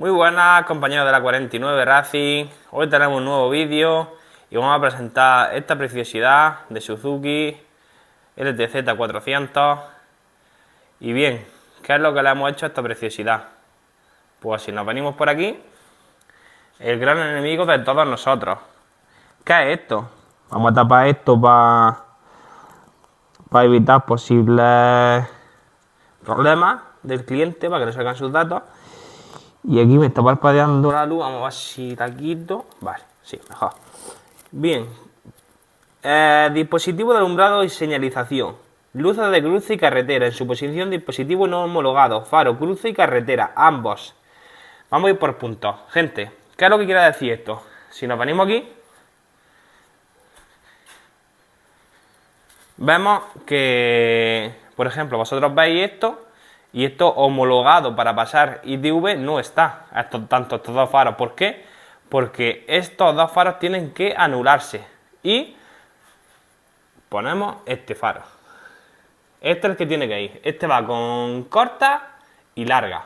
Muy buenas compañeros de la 49 Racing, hoy tenemos un nuevo vídeo y vamos a presentar esta preciosidad de Suzuki LTZ 400. Y bien, ¿qué es lo que le hemos hecho a esta preciosidad? Pues si nos venimos por aquí, el gran enemigo de todos nosotros. ¿Qué es esto? Vamos a tapar esto para evitar posibles problemas del cliente, para que no salgan sus datos. Y aquí me está parpadeando la luz, vamos a ver si la quito. Vale, sí, mejor. Bien. Dispositivo de alumbrado y señalización. Luces de cruce y carretera. En su posición, dispositivo no homologado. Faro, cruce y carretera, ambos. Vamos a ir por puntos. Gente, ¿qué es lo que quiere decir esto? Si nos venimos aquí, vemos que, por ejemplo, vosotros veis esto. Y esto homologado para pasar ITV no está, tanto estos dos faros. ¿Por qué? Porque estos dos faros tienen que anularse. Y ponemos este faro. Este es el que tiene que ir. Este va con corta y larga.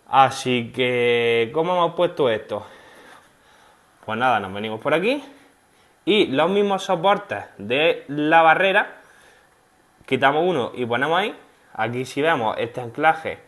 Así que, ¿cómo hemos puesto esto? Pues nada, nos venimos por aquí. Y los mismos soportes de la barrera, quitamos uno y ponemos ahí. Aquí si vemos este anclaje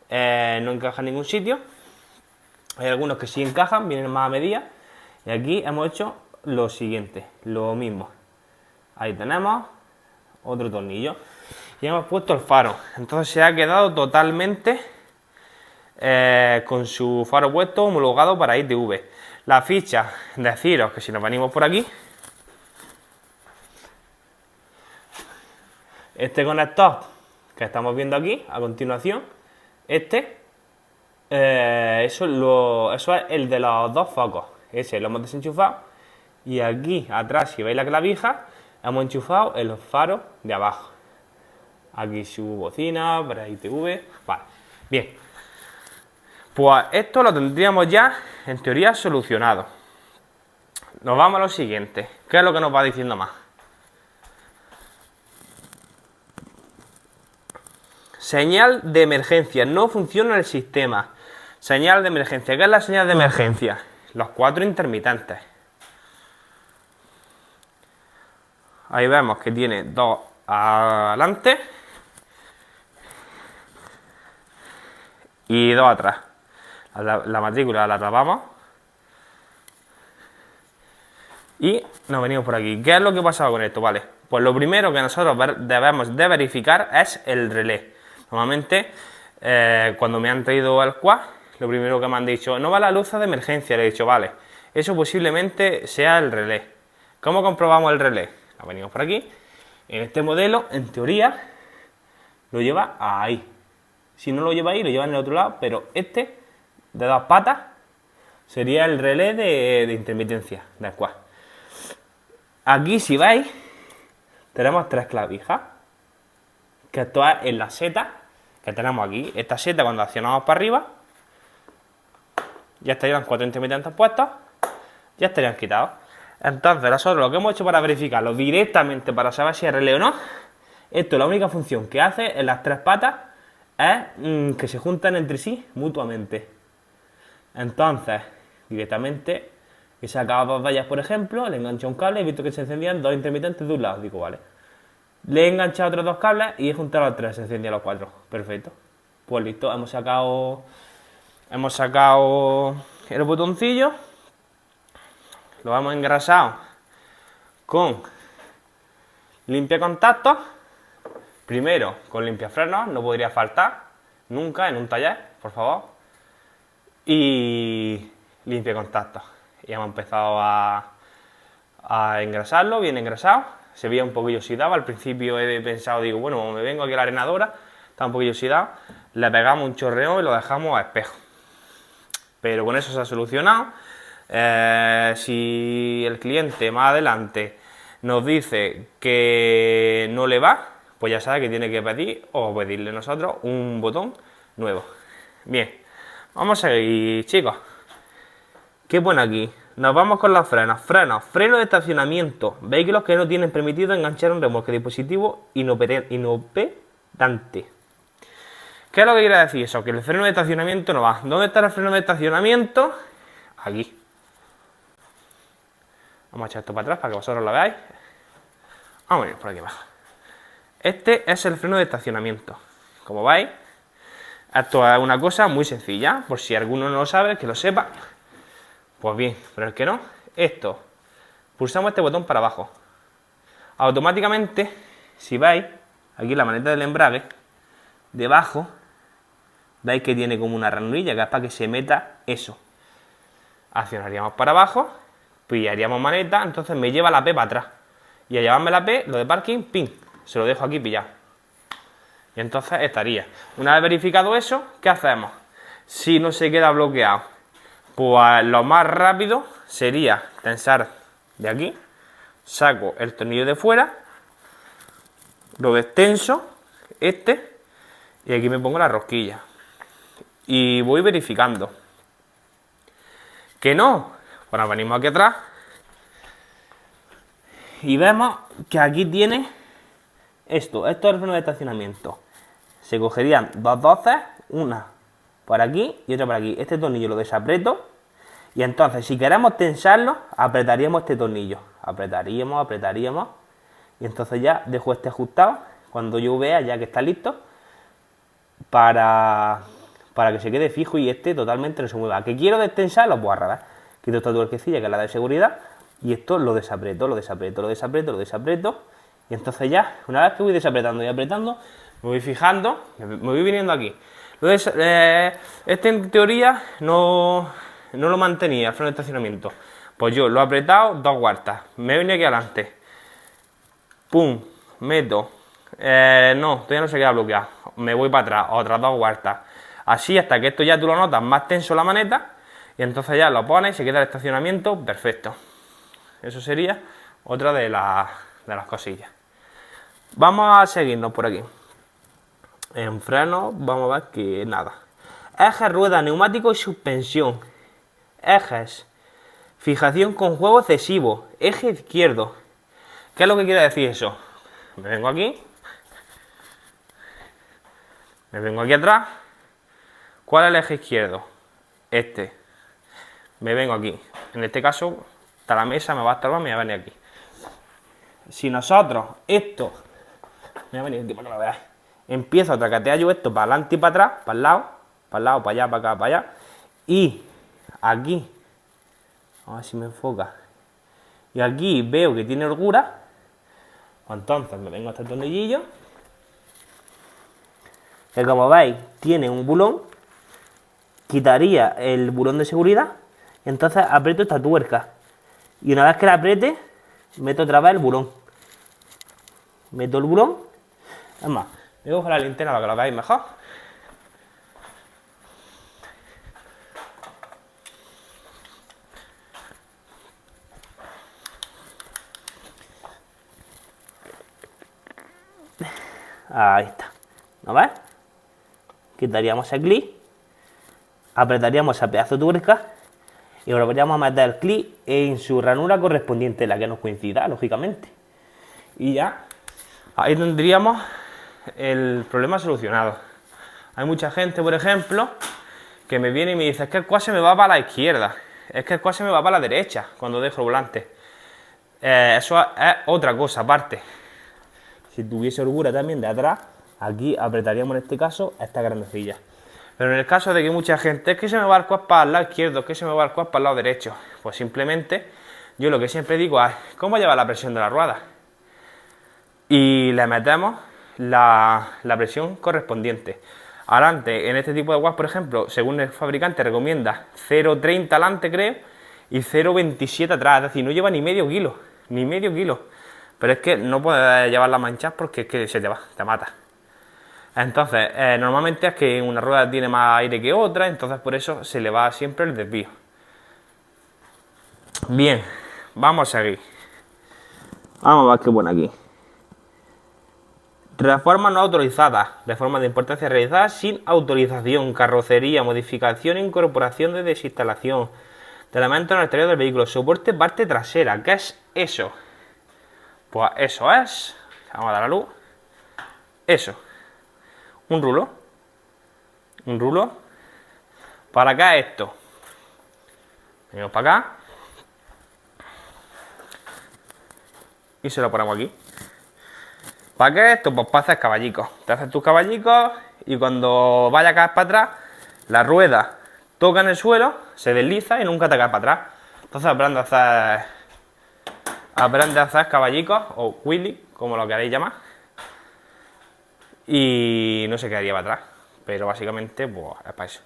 no encaja en ningún sitio. Hay algunos que sí encajan, vienen más a medida. Y aquí hemos hecho lo siguiente, lo mismo. Ahí tenemos otro tornillo. Y hemos puesto el faro. Entonces se ha quedado totalmente con su faro puesto, homologado para ITV. La ficha, deciros que si nos venimos por aquí, este conector que estamos viendo aquí a continuación, eso es el de los dos focos. Ese lo hemos desenchufado y aquí atrás, si veis la clavija, hemos enchufado el faro de abajo. Aquí su bocina para ITV. Vale, bien. Pues esto lo tendríamos ya en teoría solucionado. Nos vamos a lo siguiente. ¿Qué es lo que nos va diciendo más? Señal de emergencia, no funciona el sistema. Señal de emergencia, ¿qué es la señal de emergencia? Los 4 intermitentes. Ahí vemos que tiene 2 adelante y 2 atrás. La matrícula la tapamos y nos venimos por aquí. ¿Qué es lo que ha pasado con esto? Vale, pues lo primero que nosotros debemos de verificar es el relé. Normalmente, cuando me han traído el quad, lo primero que me han dicho, no va la luz de emergencia. Le he dicho, vale, eso posiblemente sea el relé. ¿Cómo comprobamos el relé? Nos venimos por aquí. En este modelo, en teoría, lo lleva ahí. Si no lo lleva ahí, lo lleva en el otro lado, pero este, de 2 patas, sería el relé de intermitencia del quad. Aquí, si veis, tenemos 3 clavijas. Que esto es en la seta que tenemos aquí. Esta seta, cuando accionamos para arriba, ya estarían los 4 intermitentes puestos, ya estarían quitados. Entonces nosotros lo que hemos hecho para verificarlo directamente, para saber si es relé o no, esto, la única función que hace en las 3 patas es que se juntan entre sí mutuamente. Entonces, directamente he sacado 2 de ellas, por ejemplo, le he enganchado un cable y he visto que se encendían 2 intermitentes de un lado. Digo, vale. Le he enganchado otros 2 cables y he juntado los 3, se encendían los 4. Perfecto. Pues listo, hemos sacado el botoncillo. Lo hemos engrasado con limpia contactos. Primero con limpia frenos, no podría faltar nunca en un taller, por favor. Y limpia contactos. Y hemos empezado a engrasarlo, bien engrasado. Se veía un poquillo oxidado. Al principio he pensado, digo, bueno, como me vengo aquí a la arenadora, está un poquillo oxidado. Le pegamos un chorreo y lo dejamos a espejo. Pero con eso se ha solucionado. Si el cliente más adelante nos dice que no le va, pues ya sabe que tiene que pedir o pedirle nosotros un botón nuevo. Bien, vamos a seguir, chicos. ¿Qué pone aquí? Nos vamos con los frenos. Freno de estacionamiento. Vehículos que no tienen permitido enganchar un remolque, dispositivo inoperante. ¿Qué es lo que quiere decir eso? Que el freno de estacionamiento no va. ¿Dónde está el freno de estacionamiento? Aquí. Vamos a echar esto para atrás para que vosotros lo veáis. Vamos a ir por aquí abajo. Este es el freno de estacionamiento. Como veis, esto es una cosa muy sencilla. Por si alguno no lo sabe, que lo sepa. Pues bien, pero el que no, esto. Pulsamos este botón para abajo. Automáticamente, si veis, aquí la maneta del embrague, debajo, veis que tiene como una ranurilla que es para que se meta eso. Accionaríamos para abajo, pillaríamos maneta, entonces me lleva la P para atrás. Y al llevarme la P, lo de parking, pin, se lo dejo aquí pillado. Y entonces estaría. Una vez verificado eso, ¿qué hacemos? Si no se queda bloqueado, pues lo más rápido sería tensar de aquí, saco el tornillo de fuera, lo destenso, y aquí me pongo la rosquilla. Y voy verificando. Que no, bueno, venimos aquí atrás y vemos que aquí tiene esto es el freno de estacionamiento. Se cogerían dos doces, una por aquí y otra por aquí. Este tornillo lo desaprieto y entonces si queremos tensarlo, apretaríamos este tornillo. Apretaríamos y entonces ya dejo este ajustado cuando yo vea ya que está listo para que se quede fijo y este totalmente no se mueva. ¿Que quiero destensarlo? Pues al revés. Quito esta tuerquecilla que es la de seguridad y esto lo desaprieto. Y entonces ya, una vez que voy desapretando y apretando, me voy fijando, me voy viniendo aquí. Este en teoría no lo mantenía el freno de estacionamiento. Pues yo lo he apretado 2 cuartas, me he venido aquí adelante. Pum, meto. No, todavía no se queda bloqueado. Me voy para atrás, otras 2 cuartas. Así hasta que esto ya tú lo notas más tenso la maneta. Y entonces ya lo pones y se queda el estacionamiento perfecto. Eso sería otra de las cosillas. Vamos a seguirnos por aquí. En freno, vamos a ver que nada. Ejes, rueda, neumático y suspensión. Ejes. Fijación con juego excesivo. Eje izquierdo. ¿Qué es lo que quiere decir eso? Me vengo aquí. Me vengo aquí atrás. ¿Cuál es el eje izquierdo? Este. Me vengo aquí. En este caso, hasta la mesa me va a estorbar, me voy a venir aquí. Si nosotros esto, me voy a venir aquí para que lo veáis. Empiezo a tracatear yo esto para adelante y para atrás, para el lado, para allá, para acá, para allá. Y aquí, a ver si me enfoca. Y aquí veo que tiene holgura. Entonces me vengo a este tornillillo. Que como veis, tiene un bulón. Quitaría el bulón de seguridad. Y entonces aprieto esta tuerca. Y una vez que la apriete, meto otra vez el bulón. Meto el bulón. Es más, me voy a coger la linterna para que lo veáis mejor. Ahí está. ¿No ves? Quitaríamos el clic. Apretaríamos ese pedazo de tuerca. Y volveríamos a meter el clic en su ranura correspondiente, la que nos coincida, lógicamente. Y ya, ahí tendríamos el problema solucionado. Hay mucha gente, por ejemplo, que me viene y me dice, es que el quad se me va para la izquierda, es que el quad se me va para la derecha cuando dejo el volante. Eso es otra cosa aparte. Si tuviese holgura también de atrás, aquí apretaríamos en este caso esta grandecilla. Pero en el caso de que mucha gente, es que se me va el quad para el lado izquierdo, es que se me va el quad para el lado derecho, pues simplemente yo lo que siempre digo es, ¿cómo lleva la presión de la rueda? Y le metemos la presión correspondiente. Adelante, en este tipo de quad, por ejemplo, según el fabricante recomienda 0,30 adelante, creo, y 0,27 atrás, es decir, no lleva ni medio kilo, Pero es que no puedes llevar la manchas porque es que se te va, te mata. Entonces, normalmente es que una rueda tiene más aire que otra, entonces por eso se le va siempre el desvío. Bien, vamos a seguir. Vamos a ver qué pone aquí. Reformas no autorizadas, reformas de importancia realizadas sin autorización, carrocería, modificación e incorporación de desinstalación de elementos en el exterior del vehículo, soporte parte trasera. ¿Qué es eso? Pues eso es, vamos a dar la luz, eso, un rulo. un rulo. ¿Para acá esto? Venimos para acá. Y se lo ponemos aquí. ¿Para qué esto? Pues para hacer caballicos. Te haces tus caballicos y cuando vaya a caer para atrás, la rueda toca en el suelo, se desliza y nunca te cae para atrás. Entonces aprende a hacer caballicos o wheelie, como lo queréis llamar. Y no se quedaría para atrás. Pero básicamente, pues es para eso.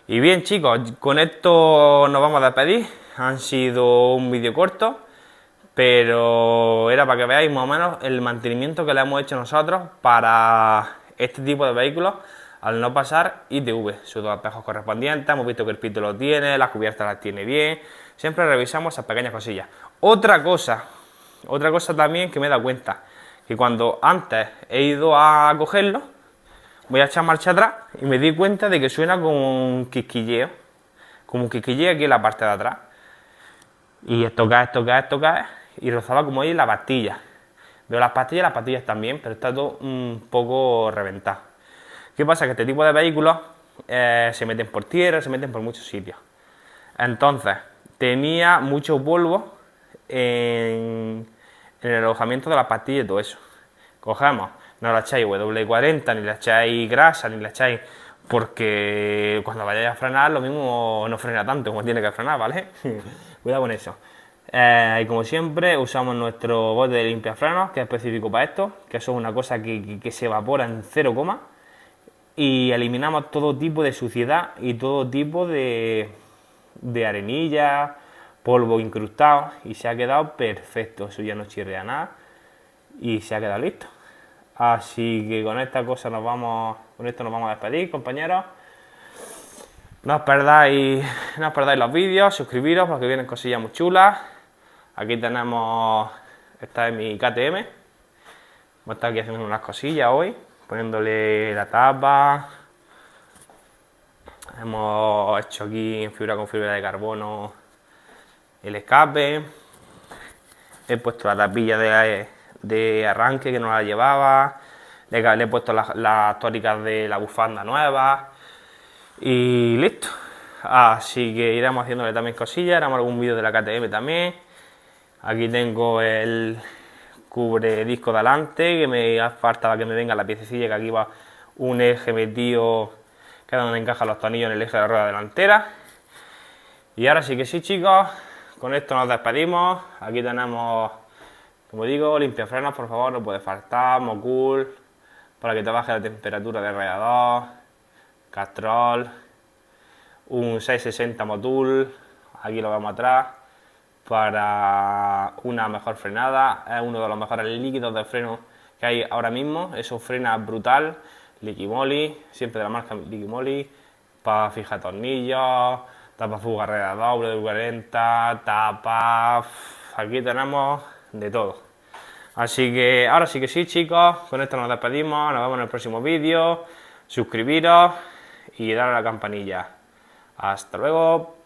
Y bien, chicos, con esto nos vamos a despedir. Han sido un vídeo corto, pero era para que veáis más o menos el mantenimiento que le hemos hecho nosotros para este tipo de vehículos al no pasar ITV, sus dos espejos correspondientes. Hemos visto que el pito lo tiene, las cubiertas las tiene bien. Siempre revisamos esas pequeñas cosillas. Otra cosa también que me he dado cuenta, que cuando antes he ido a cogerlo, voy a echar marcha atrás y me di cuenta de que suena como un quisquilleo aquí en la parte de atrás. Y esto cae, y rozaba como ahí la pastilla. Veo las pastillas también, pero está todo un poco reventado. ¿Qué pasa? Que este tipo de vehículos se meten por tierra, se meten por muchos sitios. Entonces, tenía mucho polvo en el alojamiento de las pastillas y todo eso. Cogemos, no le echáis W40, ni le echáis grasa, ni le echáis... Porque cuando vayáis a frenar, lo mismo no frena tanto como tiene que frenar, ¿vale? Cuidado con eso. Y como siempre, usamos nuestro bote de limpiafrenos, que es específico para esto, que eso es una cosa que se evapora en 0, y eliminamos todo tipo de suciedad y todo tipo de arenilla, polvo incrustado, y se ha quedado perfecto. Eso ya no chirrea nada y se ha quedado listo. Así que con esta cosa nos vamos a despedir, compañeros. No os perdáis los vídeos, suscribiros porque vienen cosillas muy chulas. Aquí tenemos, esta es mi KTM. Voy a estar aquí haciendo unas cosillas hoy, poniéndole la tapa. Hemos hecho aquí en fibra con fibra de carbono el escape. He puesto la tapilla de arranque que no la llevaba. Le he puesto las tóricas de la bufanda nueva. Y listo. Así que iremos haciéndole también cosillas. Haremos algún vídeo de la KTM también. Aquí tengo el cubre disco de adelante, que me faltaba que me venga la piececilla, que aquí va un eje metido, que es donde encajan los tornillos en el eje de la rueda delantera. Y ahora sí que sí, chicos, con esto nos despedimos. Aquí tenemos, como digo, limpiafrenos, por favor, no puede faltar, Mocool, para que te baje la temperatura del radiador, Castrol, un 660 Motul, aquí lo vemos atrás, para una mejor frenada. Es uno de los mejores líquidos de freno que hay ahora mismo, eso frena brutal. Liquimoly, siempre de la marca Liquimoly, para fijar tornillos, tapa fuga radiador, W40, tapa, aquí tenemos de todo. Así que ahora sí que sí, chicos, con esto nos despedimos, nos vemos en el próximo vídeo, suscribiros y darle a la campanilla. Hasta luego.